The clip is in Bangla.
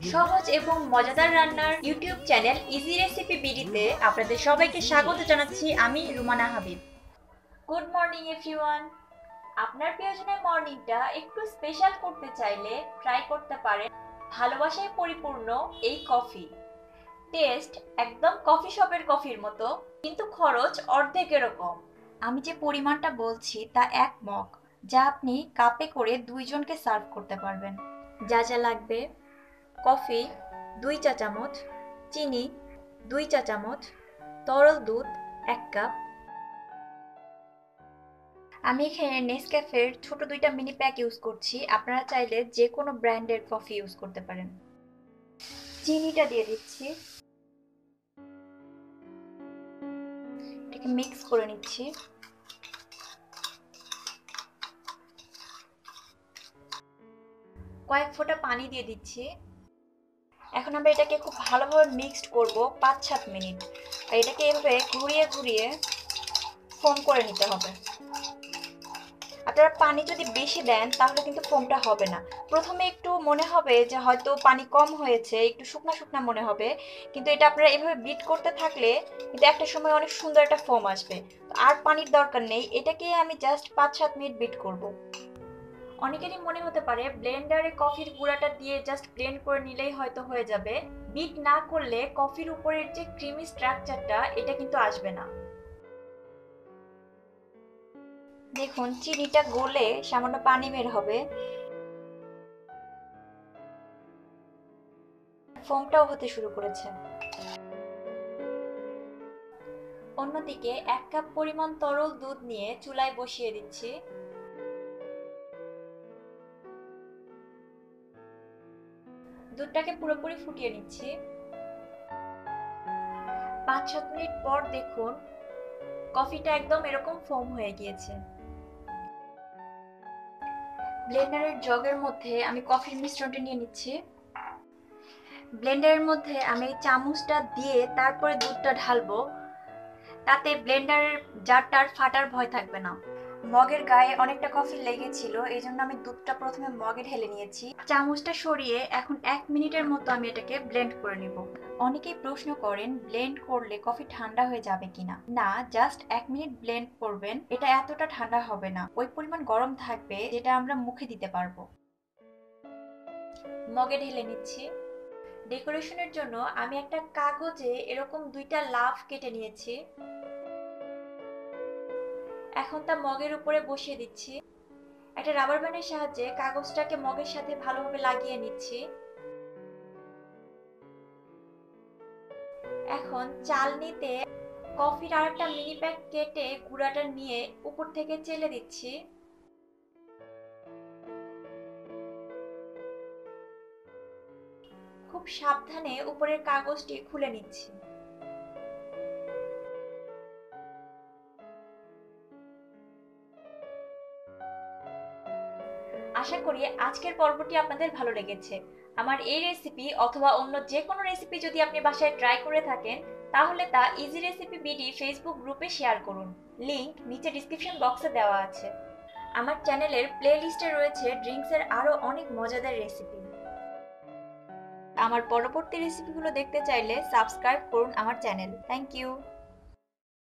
সহজ এবং মজাদার রান্নার ইউটিউব চ্যানেল ইজি রেসিপি বিডিতে আপনাদের সবাইকে স্বাগত জানাচ্ছি। আমি Rumana Habib. Good morning everyone. আপনার প্রিয়জনের মর্নিংটা একটু স্পেশাল করতে চাইলে ট্রাই করতে পারেন ভালোবাসায় পরিপূর্ণ এই কফি। টেস্ট একদম কফি শপের কফির মতো, কিন্তু খরচ অর্ধেকের কম। আমি যে পরিমাণটা বলছি তা 1 মগ, যা আপনি কাপে করে 2 জনকে সার্ভ করতে পারবেন। যা যা লাগবে: কফি 2 চা চামচ, চিনি 2 চা চামচ, তরল দুধ 1 কাপ। আমি এখানে নেসক্যাফের ছোট 2টা মিনি প্যাক ইউজ করছি, আপনারা চাইলে যে কোনো ব্র্যান্ডের কফি ইউজ করতে পারেন। চিনিটা দিয়ে দিচ্ছি, এটাকে মিক্স করে নিচ্ছি। কয়েক ফোঁটা পানি দিয়ে দিচ্ছি। এখন আমরা এটাকে খুব ভালোভাবে মিক্সড করব 5-7 মিনিট, আর এটাকে এভাবে ঘুরিয়ে ঘুরিয়ে ফোম করে নিতে হবে। আপনারা পানি যদি বেশি দেন তাহলে কিন্তু ফোমটা হবে না। প্রথমে একটু মনে হবে যে হয়তো পানি কম হয়েছে, একটু শুকনা শুকনা মনে হবে, কিন্তু এটা আপনারা এভাবে বিট করতে থাকলে কিন্তু একটা সময় অনেক সুন্দর একটা ফোম আসবে। আর পানির দরকার নেই, এটাকে আমি জাস্ট 5-7 মিনিট বিট করব। অনেকেরই মনে হতে পারে ব্লেন্ডারে কফির গুঁড়াটা দিয়ে জাস্ট ব্লেন্ড করে নিলেই হয়তো হয়ে যাবে। বিট না করলে কফির উপরের যে ক্রিমি স্ট্রাকচারটা এটা কিন্তু আসবে না। দেখুন চিনিটা গলে সামান্য পানি বের হবে, ফোমটাও হতে শুরু করেছে। অন্যদিকে 1 কাপ পরিমাণ তরল দুধ নিয়ে চুলায় বসিয়ে দিচ্ছি। দুধটাকে পুরোপুরি ফুটিয়ে নিচ্ছি। 5-7 মিনিট পর দেখুন কফিটা একদম এরকম ফোম হয়ে গিয়েছে। ব্লেন্ডারের জগের মধ্যে আমি কফির মিশ্রণটা নিয়ে নিচ্ছি। ব্লেন্ডারের মধ্যে আমি এই চামচটা দিয়ে তারপরে দুধটা ঢালবো, তাতে ব্লেন্ডারের জারটার ফাটার ভয় থাকবে না। মগের গায়ে অনেকটা কফি লেগেছিল, এই জন্য আমি দুধটা প্রথমে মগে ঢেলে নিয়েছি। চামচটা সরিয়ে এখন 1 মিনিটের মতো আমি এটাকে ব্লেন্ড করে নিব। অনেকেই প্রশ্ন করেন ব্লেন্ড করলে কফি ঠান্ডা হয়ে যাবে কিনা। না, জাস্ট 1 মিনিট ব্লেন্ড করবেন, এটা এতটা ঠান্ডা হবে না, ওই পরিমাণ গরম থাকবে যেটা আমরা মুখে দিতে পারবো। মগে ঢেলে নিচ্ছি। ডেকোরেশনের জন্য আমি একটা কাগজে এরকম 2টা লাভ কেটে নিয়েছি। এখন তা মগের উপরে বসিয়ে দিচ্ছি। একটা রাবার ব্যান্ডের সাহায্যে কাগজটাকে মগের সাথে ভালোভাবে লাগিয়ে নিচ্ছি। এখন চালনিতে কফির আরেকটা মিনি প্যাক কেটে গুঁড়াটা নিয়ে উপর থেকে চেলে দিচ্ছি। খুব সাবধানে উপরের কাগজটি খুলে নিচ্ছি। আশা করি আজকের পর্বটি আপনাদের ভালো লেগেছে। আমার এই রেসিপি অথবা অন্য যে কোনো রেসিপি যদি আপনি বাসায় ট্রাই করে থাকেন, তাহলে তা ইজি রেসিপি বিডি ফেসবুক গ্রুপে শেয়ার করুন। লিংক নিচে ডিসক্রিপশন বক্সে দেওয়া আছে। আমার চ্যানেলের প্লে লিস্টে রয়েছে ড্রিঙ্কসের আরও অনেক মজাদার রেসিপি। আমার পরবর্তী রেসিপিগুলো দেখতে চাইলে সাবস্ক্রাইব করুন আমার চ্যানেল। Thank you.